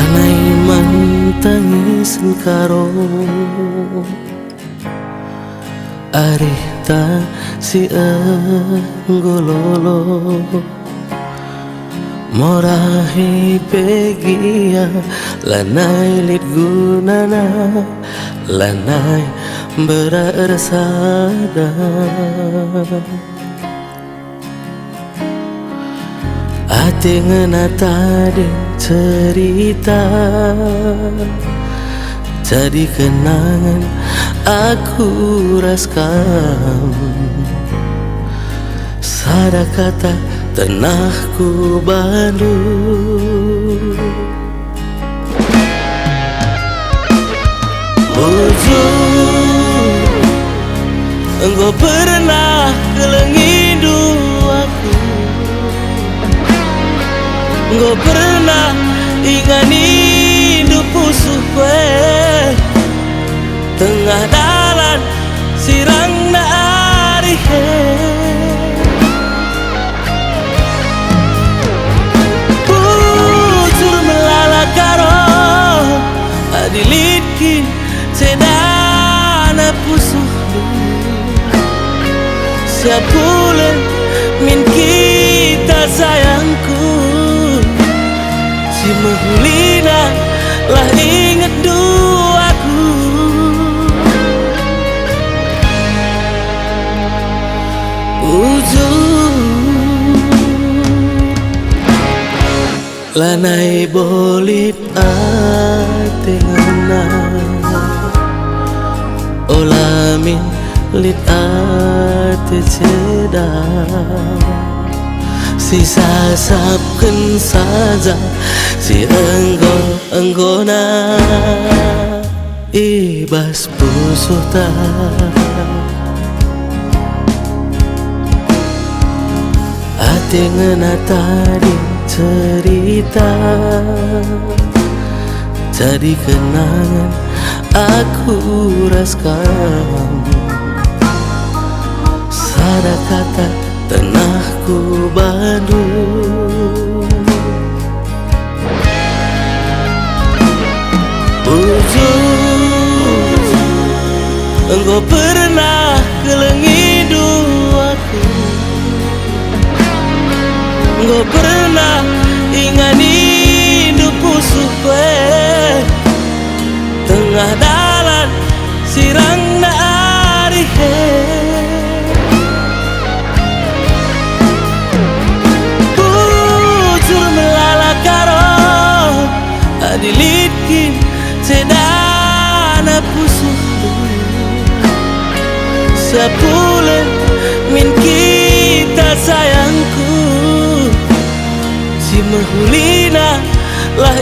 Lanai mantangis karo arita si anggololo morahi pegia lanai lit gunana lanai berasada ate ngena tadi cerita jadi kenangan aku raskam sada kata tenahku bandu ujung engkau pernah kelengidu aku, engkau pernah ingani hidup pusuh kue tengah dalan sirang na arihe bujur melala karo adilitkin sedana pusuh siap bulan min kita sayangku si mahulina lah ingat duaku ujung lanai bolit ate ngana olamin lit ate ceda sisa sapken saja si enggona ibas pusuta ate ngena tadi cerita jadi kenangan aku raskam sada kata tenahku bandu ujung engkau pernah kelengidu aku, engkau pernah ingani hidup pusuh kue tengah dalan sirang na arihe bujur melala karo adilitkin sedana pusuh sebulan min kita sayangku si mahulina lah